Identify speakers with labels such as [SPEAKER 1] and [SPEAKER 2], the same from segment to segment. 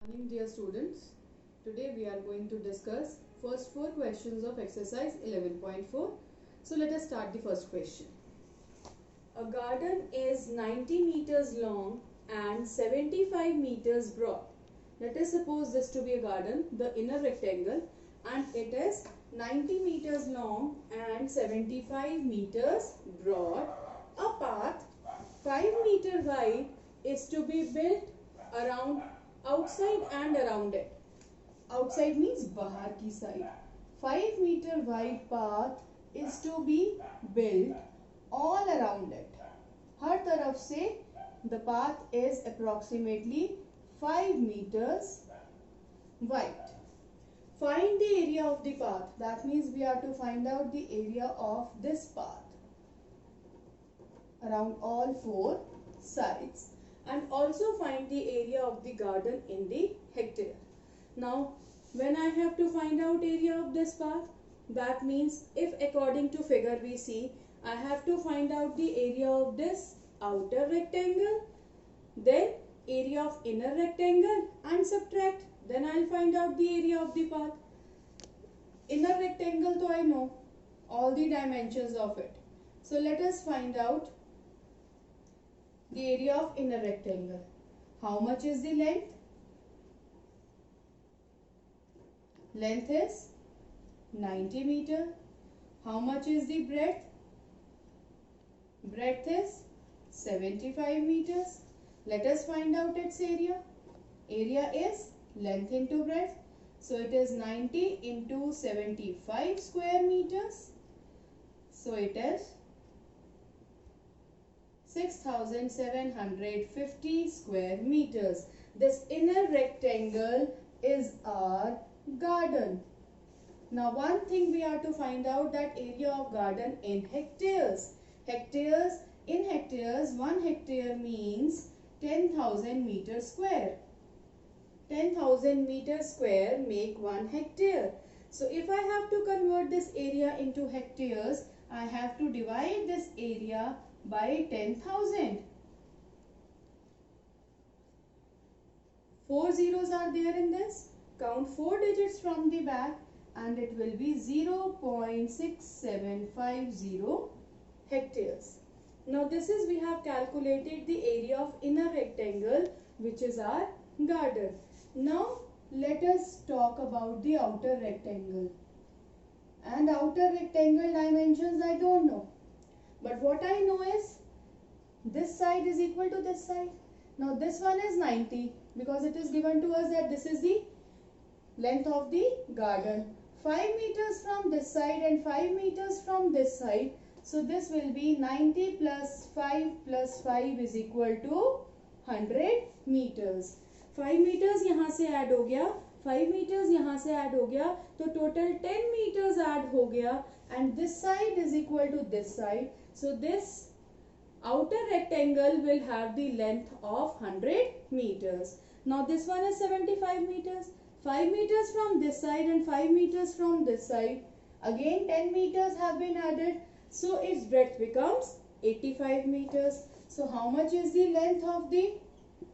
[SPEAKER 1] Morning dear students. Today we are going to discuss first four questions of exercise 11.4. So let us start the first question. A garden is 90 meters long and 75 meters broad. Let us suppose this to be a garden, the inner rectangle, and it is 90 meters long and 75 meters broad. A path 5 meter wide is to be built around outside and around it. Outside means bahar ki side. 5 meter wide path is to be built all around it. हर तरफ से the path is approximately 5 meters wide. Find the area of the path. That means we have to find out the area of this path around all four sides, and also find the area of the garden in the hectare. Now, when I have to find out area of this path, that means if according to figure we see, I have to find out the area of this outer rectangle, then area of inner rectangle and subtract. Then I'll find out the area of the path. Inner rectangle, so I know all the dimensions of it. So let us find out the area of inner rectangle. How much is the length? Length is 90 meter. How much is the breadth? Breadth is 75 meters. Let us find out its area. Area is length into breadth. So it is 90 into 75 square meters. So it is 6,750 square meters. This inner rectangle is our garden. Now one thing we have to find out, that area of garden in hectares. In hectares, 1 hectare means 10,000 meters square. 10,000 meters square make 1 hectare. So if I have to convert this area into hectares, I have to divide this area by 10,000. 4 zeros are there in this. Count 4 digits from the back and it will be 0.6750 hectares. Now this is, we have calculated the area of inner rectangle, which is our garden. Now let us talk about the outer rectangle. And outer rectangle dimensions I don't know. But what I know is this side is equal to this side. Now this one is 90 because it is given to us that this is the length of the garden. 5 meters from this side and 5 meters from this side. So this will be 90 plus 5 is equal to 100 meters. 5 meters यहाँ से add हो गया, 5 meters यहाँ से add हो गया, तो total 10 meters add हो गया, and this side is equal to this side. So this outer rectangle will have the length of 100 meters. Now this one is 75 meters. 5 meters from this side and 5 meters from this side. Again 10 meters have been added. So its breadth becomes 85 meters. So how much is the length of the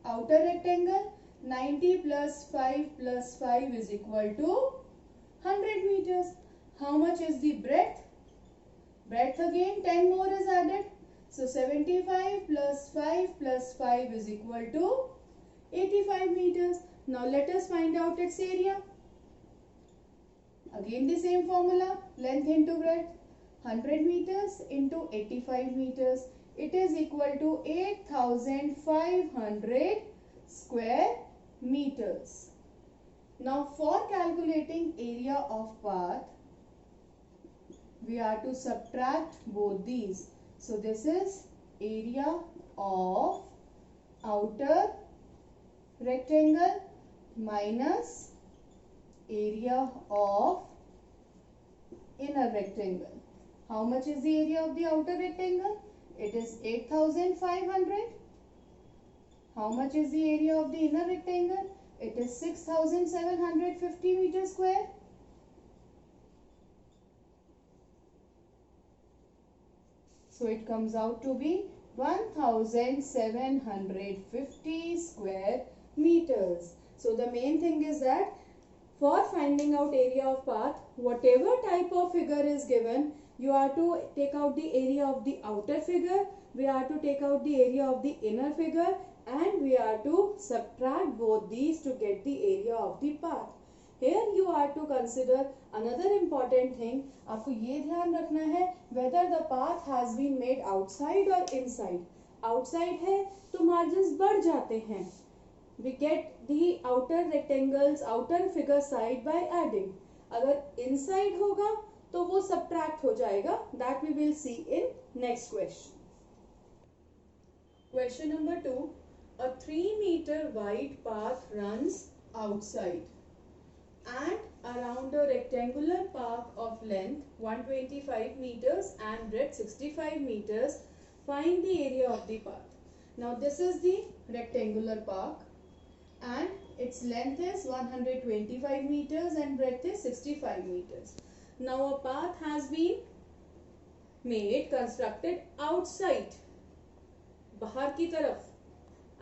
[SPEAKER 1] outer rectangle? 90 plus 5 is equal to 100 meters. How much is the breadth? Breadth again 10 more is added. So 75 plus 5 is equal to 85 meters. Now let us find out its area. Again the same formula, length into breadth. 100 meters into 85 meters. It is equal to 8,500 square meters. Now for calculating area of path, we are to subtract both these. So this is area of outer rectangle minus area of inner rectangle. How much is the area of the outer rectangle? It is 8,500. How much is the area of the inner rectangle? It is 6,750 meters square. So it comes out to be 1,750 square meters. So the main thing is that for finding out area of path, whatever type of figure is given, you are to take out the area of the outer figure, we are to take out the area of the inner figure, and we are to subtract both these to get the area of the path. Here you are to consider another important thing. आपको ये ध्यान रखना है whether the path has been made outside or inside. Outside है तो margins बढ़ जाते हैं. We get the outer rectangles, outer figure side by adding. अगर inside होगा तो वो subtract हो जाएगा. That we will see in next question. Question number 2. A 3-meter wide path runs outside and around a rectangular park of length 125 meters and breadth 65 meters. Find the area of the path. Now this is the rectangular park and its length is 125 meters and breadth is 65 meters. Now a path has been made, constructed outside, bahar ki taraf,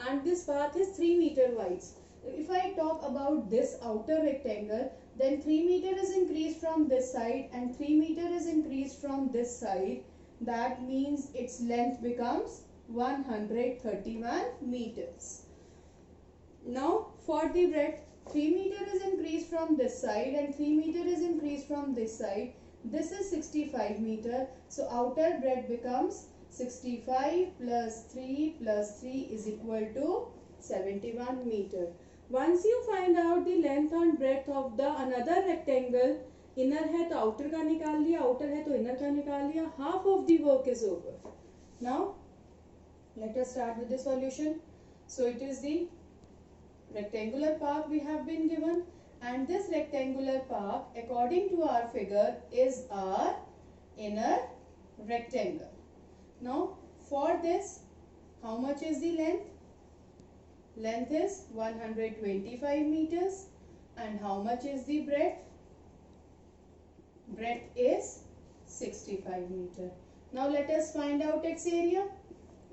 [SPEAKER 1] and this path is 3 meter wide. If I talk about this outer rectangle, then 3 meter is increased from this side and 3 meter is increased from this side. That means its length becomes 131 meters. Now for the breadth, 3 meter is increased from this side and 3 meter is increased from this side. This is 65 meter. So outer breadth becomes 65 plus 3 plus 3 is equal to 71 meter. Once you find out the length and breadth of the another rectangle, inner है तो outer का निकाल लिया, outer है तो inner का निकाल लिया, half of the work is over. Now let us start with the solution. So it is the rectangular park we have been given, and this rectangular park according to our figure is our inner rectangle. Now for this, how much is the length? Length is 125 meters. And how much is the breadth? Breadth is 65 meter. Now let us find out its area.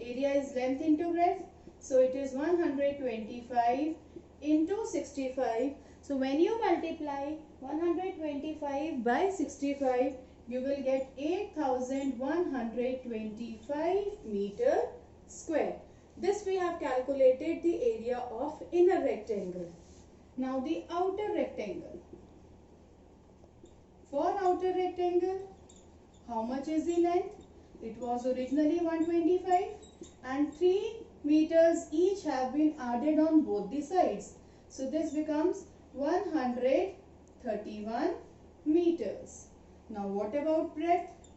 [SPEAKER 1] Area is length into breadth. So it is 125 into 65. So when you multiply 125 by 65, you will get 8125 meter square. This we have calculated the area of inner rectangle. Now the outer rectangle. For outer rectangle, how much is the length? It was originally 125 and 3 meters each have been added on both the sides. So this becomes 131 meters. Now what about breadth?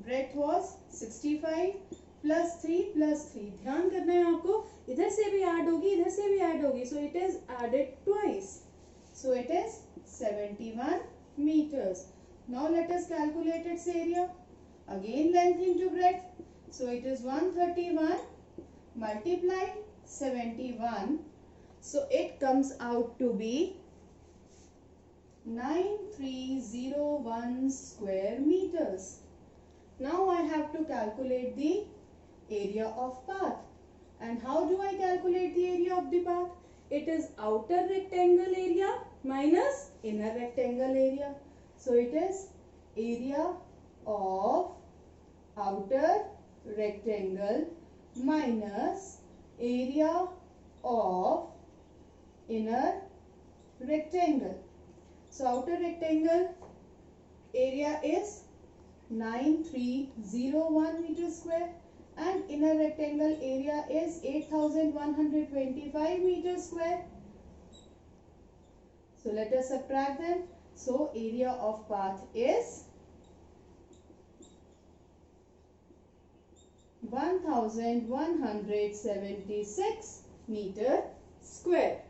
[SPEAKER 1] Breadth was 65 plus 3 plus 3. ध्यान करना है आपको, इधर से भी add होगी, इधर से भी ऐड होगी. So it is added twice. So it is 71 meters. Now let us calculate its area. Again length into breadth. So it is 131 multiply 71. So it comes out to be 9301 square meters. Now I have to calculate the area of path. And how do I calculate the area of the path? It is outer rectangle area minus inner rectangle area. So it is area of outer rectangle minus area of inner rectangle. So outer rectangle area is 9301 meter square and inner rectangle area is 8125 meter square. So let us subtract them. So area of path is 1176 meter square.